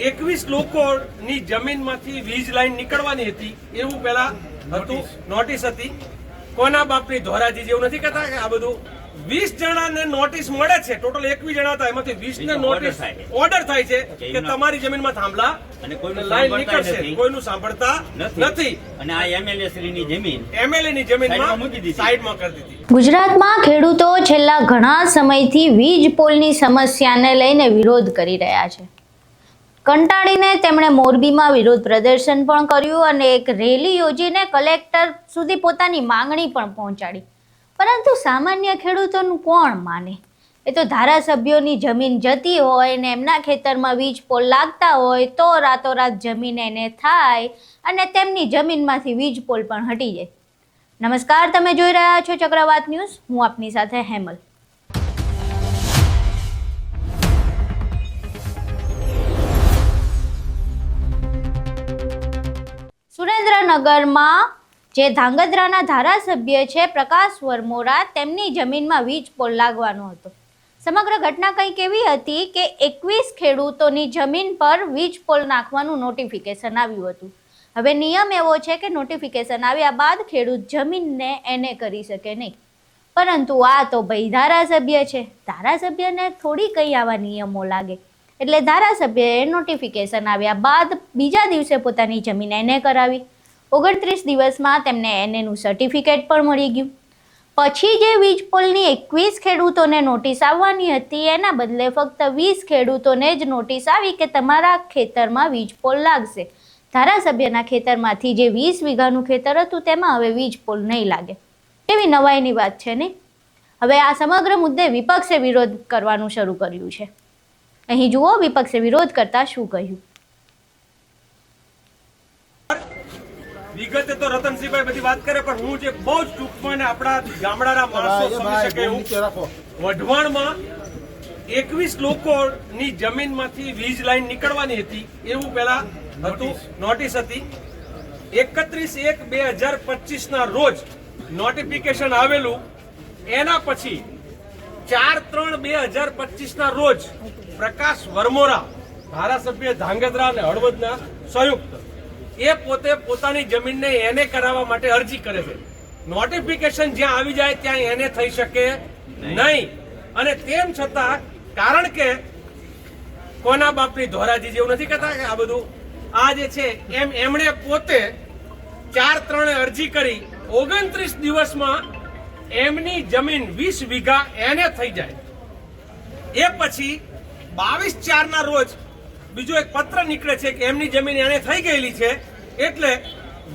21 લોકોની જમીનમાંથી વીજ લાઈન નીકળવાની હતી એવું પેલા હતું, નોટિસ હતી. કોના બાપની ધોરાજી જેવું નથી કહેતા કે આ બધું 20 જણાને નોટિસ મળે છે. ટોટલ 21 જણા હતા, એમાંથી 20 ને નોટિસ ઓર્ડર થાય છે કે તમારી જમીનમાં થાંભલા અને લાઈન નીકળશે, કોઈનું સાંભળતા નથી. અને આ એમએલએ ની જમીનમાં સાઈડમાં કરી દીધી. ગુજરાતમાં ખેડૂતો છેલ્લા ઘણા સમયથી વીજ પોલની સમસ્યાને લઈને વિરોધ કરી રહ્યા છે. કંટાળીને તેમણે મોરબીમાં વિરોધ પ્રદર્શન પણ કર્યું અને એક રેલી યોજીને કલેક્ટર સુધી પોતાની માંગણી પણ પહોંચાડી. પરંતુ સામાન્ય ખેડૂતોનું કોણ માને? એ તો ધારાસભ્યોની જમીન જતી હોય ને એમના ખેતરમાં વીજ પોલ લાગતા હોય તો રાતોરાત જમીન એને થાય અને તેમની જમીનમાંથી વીજ પોલ પણ હટી જાય. નમસ્કાર, તમે જોઈ રહ્યા છો ચક્રવાત ન્યૂઝ. હું આપની સાથે હેમલ. સુરેન્દ્રનગરમાં જે ધાંગધ્રાના ધારાસભ્ય છે પ્રકાશ વરમોરા, તેમની જમીનમાં વીજ પોલ લાગવાનો હતો. સમગ્ર ઘટના કંઈક એવી હતી કે 21 ખેડૂતોની જમીન પર વીજ પોલ નાખવાનું નોટિફિકેશન આવ્યું હતું. હવે નિયમ એવો છે કે નોટિફિકેશન આવ્યા બાદ ખેડૂત જમીનને એને કરી શકે નહીં. પરંતુ આ તો ભાઈ ધારાસભ્ય છે, ધારાસભ્યને થોડી કંઈ આવા નિયમો લાગે. એટલે ધારાસભ્યએ નોટિફિકેશન આવ્યા બાદ બીજા દિવસે પોતાની જમીન એને કરાવી. 29 દિવસમાં તેમને એનેનું સર્ટિફિકેટ પણ મળી ગયું. પછી જે વીજ પોલની 21 ખેડૂતોને નોટિસ આવવાની હતી એના બદલે ફક્ત 20 ખેડૂતોને જ નોટિસ આવી કે તમારા ખેતરમાં વીજ પોલ લાગશે. ધારાસભ્યના ખેતરમાંથી જે 20 વીઘાનું ખેતર હતું તેમાં હવે વીજ પોલ નહીં લાગે. એવી નવાઈની વાત છે નહીં. હવે આ સમગ્ર મુદ્દે વિપક્ષે વિરોધ કરવાનું શરૂ કર્યું છે. અહીં જુઓ વિપક્ષે વિરોધ કરતા શું કહ્યું. વિગતે તો રતનસિંહભાઈ બધી વાત કરે, પણ હું જે બહુ જ ટૂંકમાં ને આપણા ગામડાના માણસો સમજી શકે એવું, વઢવાણમાં 21 લોકોની જમીનમાંથી વીજ લાઈન નીકળવાની હતી એવું પેલા હતું, નોટિસ હતી. 31/1/2025 ના રોજ નોટિફિકેશન આવેલું. એના પછી 4/3/2025 ના રોજ પ્રકાશ વરમોરા, ધારાસભ્ય ધાંગધ્રા અને હળવદના સંયુક્ત, એ પોતે પોતાની જમીનને એને કરાવવા માટે અરજી કરે છે. નોટિફિકેશન જ્યાં આવી જાય ત્યાં એને થઈ શકે નહીં. અને તેમ છતાં કારણ કે કોના બાપની ધોરાજી જેવું નથી કહેતા કે આ બધું આ જે છે એમણે પોતે 4/3 અરજી કરી. 29 દિવસમાં એમની જમીન 20 વીઘા એને થઈ જાય. એ પછી 22/4 ના રોજ બીજો એક પત્ર નીકળે છે કે એમની જમીન એને થઈ ગયેલી છે. એટલે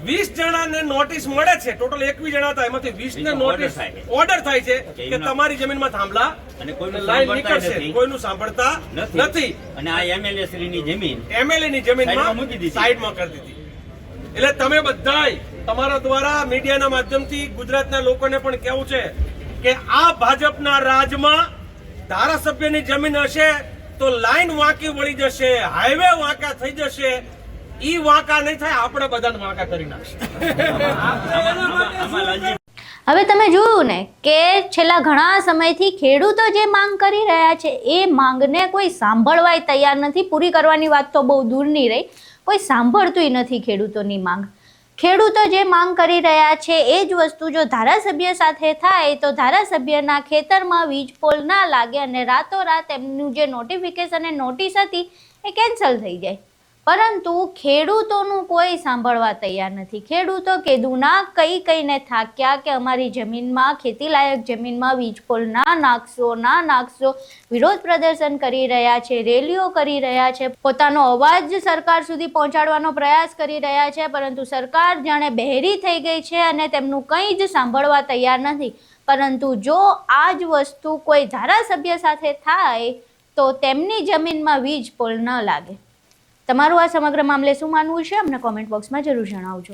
20 જણાને નોટિસ મળે છે. ટોટલ 21 જણા હતા, એમાંથી 20 ને નોટિસ ઓર્ડર થાય છે કે તમારી જમીનમાં થાંભલા અને લાઈન નીકળશે, કોઈનું સાંભળતા નથી. અને આ એમએલએ ની જમીનમાં સાઈડમાં કરી દીધી. એટલે તમે બધાય તમારા દ્વારા મીડિયાના માધ્યમથી ગુજરાતના લોકોને પણ કહેવું છે કે આ ભાજપના રાજમાં ધારાસભ્યની જમીન હશે તો લાઈન વાંકી વળી જશે, હાઈવે વાંકા થઈ જશે. ઈ વાંકા નહીં થાય, આપણે બધાને વાંકા કરી નાખશે. હવે તમે જોયું ને કે છેલ્લા ઘણા સમયથી ખેડૂતો જે માંગ કરી રહ્યા છે એ માંગને કોઈ સાંભળવાય તૈયાર નથી. પૂરી કરવાની વાત તો બહુ દૂરની રહી, કોઈ સાંભળતુંય નથી ખેડૂતોની માંગ. ખેડૂતો જે માંગ કરી રહ્યા છે એ જ વસ્તુ જો ધારાસભ્ય સાથે થાય તો ધારાસભ્યના ખેતરમાં વીજ પોલ ના લાગે અને રાતોરાત એમનું જે નોટિફિકેશન એ નોટિસ હતી એ કેન્સલ થઈ જાય. પરંતુ ખેડૂતોનું કોઈ સાંભળવા તૈયાર નથી. ખેડૂતો કીધુંના કહીને થાક્યા કે અમારી જમીનમાં, ખેતીલાયક જમીનમાં વીજ પોલ ના નાખશો. વિરોધ પ્રદર્શન કરી રહ્યા છે, રેલીઓ કરી રહ્યા છે, પોતાનો અવાજ સરકાર સુધી પહોંચાડવાનો પ્રયાસ કરી રહ્યા છે. પરંતુ સરકાર જાણે બહેરી થઈ ગઈ છે અને તેમનું કંઈ જ સાંભળવા તૈયાર નથી. પરંતુ જો આ જ વસ્તુ કોઈ ધારાસભ્ય સાથે થાય તો તેમની જમીનમાં વીજ પોલ ન લાગે. તમારું આ સમગ્ર મામલે શું માનવું છે? અમને કોમેન્ટ બોક્સમાં જરૂર જણાવજો.